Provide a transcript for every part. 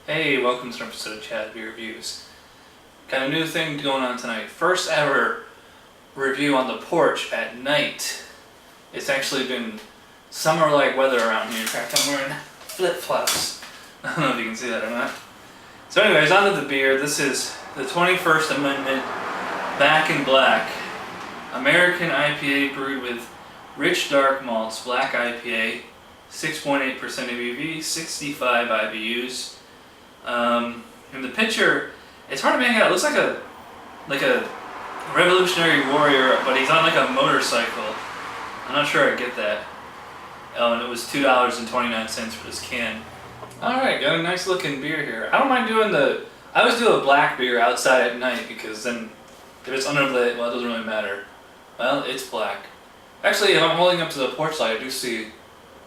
Hey, welcome to an episode of Chad Beer Reviews. Got a new thing going on tonight. First ever review on the porch at night. It's actually been summer-like weather around here. In fact, I'm wearing flip-flops. I don't know if you can see that or not. So anyways, on to the beer. This is the 21st Amendment Back in Black American IPA brewed with rich dark malts, Black IPA, 6.8% ABV, 65 IBUs. In the picture, it's hard to make out. It looks like a Revolutionary Warrior, but he's on like a motorcycle. I'm not sure I get that. Oh, and it was $2.29 for this can. Alright, got a nice looking beer here. I don't mind doing I always do a black beer outside at night because then if it's underlit, well, it doesn't really matter. Well, it's black. Actually, if I'm holding up to the porch light, I do see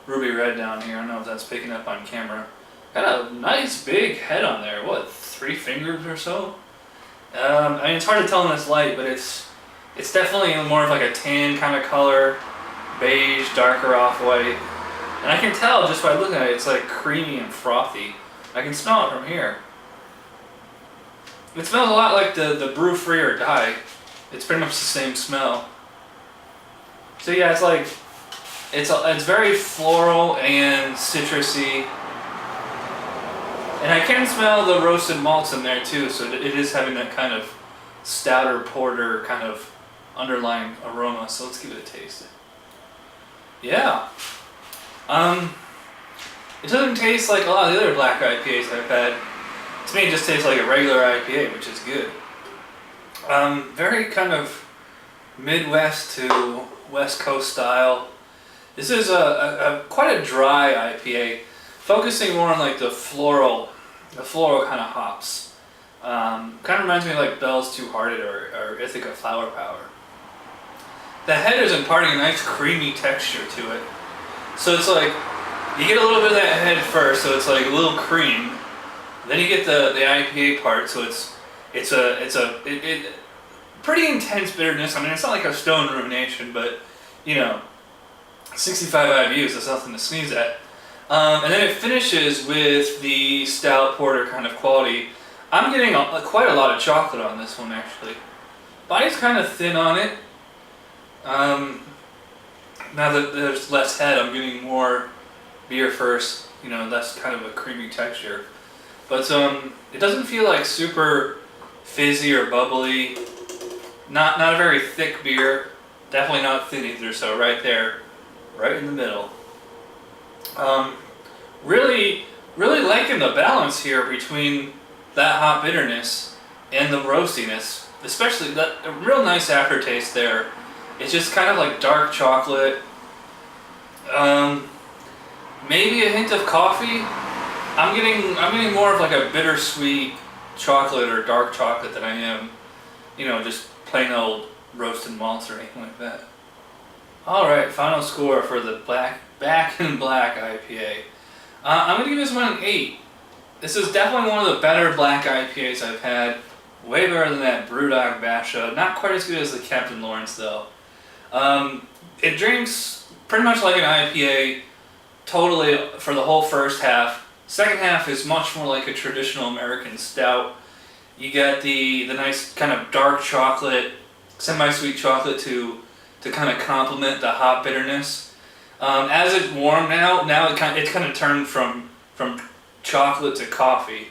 ruby red down here. I don't know if that's picking up on camera. Got a nice big head on there. What, 3 fingers or so? I mean, it's hard to tell in this light, but it's definitely more of like a tan kind of color, beige, darker off-white. And I can tell just by looking at it, it's like creamy and frothy. I can smell it from here. It smells a lot like the Brew Free or Die. It's pretty much the same smell. So yeah, it's like, it's very floral and citrusy. And I can smell the roasted malts in there too, so it is having that kind of stouter porter kind of underlying aroma. So let's give it a taste. Yeah. It doesn't taste like a lot of the other black IPAs I've had. To me, it just tastes like a regular IPA, which is good. Very kind of Midwest to West Coast style. This is quite a dry IPA, focusing more on like the floral kind of hops. Kind of reminds me of like Bell's Two Hearted or Ithaca Flower Power. The head is imparting a nice creamy texture to it. So it's like, you get a little bit of that head first, so it's like a little cream. Then you get the IPA part, so it's a pretty intense bitterness. I mean, it's not like a Stone Rumination, but you know, 65 IBUs, that's nothing to sneeze at. And then it finishes with the stout porter kind of quality. I'm getting quite a lot of chocolate on this one actually. Body's kind of thin on it. Now that there's less head, I'm getting more beer first, you know, less kind of a creamy texture. But it doesn't feel like super fizzy or bubbly. Not a very thick beer. Definitely not thin either, so right there, right in the middle. Really liking the balance here between that hop bitterness and the roastiness, especially that a real nice aftertaste there. It's just kind of like dark chocolate, maybe a hint of coffee. I'm getting more of like a bittersweet chocolate or dark chocolate than I am, you know, just plain old roasted malts or anything like that. Alright, final score for the Back in Black IPA. I'm going to give this one an 8. This is definitely one of the better black IPAs I've had. Way better than that Brewdog Basha. Not quite as good as the Captain Lawrence though. It drinks pretty much like an IPA totally for the whole first half. Second half is much more like a traditional American stout. You get the nice kind of dark chocolate, semi-sweet chocolate to kind of complement the hop bitterness. As it's warm now it's kind of turned from chocolate to coffee.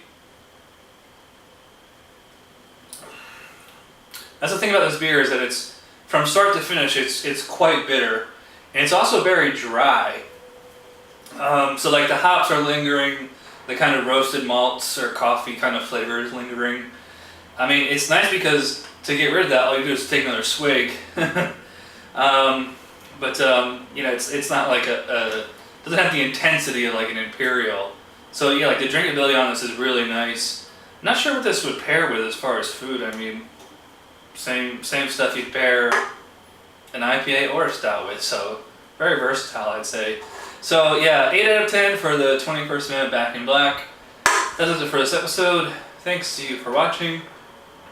That's the thing about this beer is that it's from start to finish it's quite bitter, and it's also very dry. So like the hops are lingering, the kind of roasted malts or coffee kind of flavor is lingering. I mean, it's nice because to get rid of that, all you do is take another swig. But you know, it's not like doesn't have the intensity of like an Imperial. So yeah, like the drinkability on this is really nice. I'm not sure what this would pair with as far as food. I mean, same stuff you'd pair an IPA or a stout with. So very versatile, I'd say. So yeah, 8 out of 10 for the 21st Minute Back in Black. That does it for this episode. Thanks to you for watching.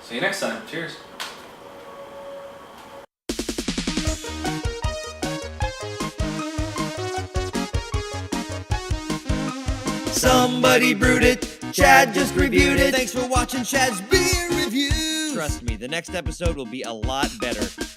See you next time. Cheers. Somebody brewed it, Chad just reviewed it. Thanks for watching Chad's beer reviews. Trust me, the next episode will be a lot better.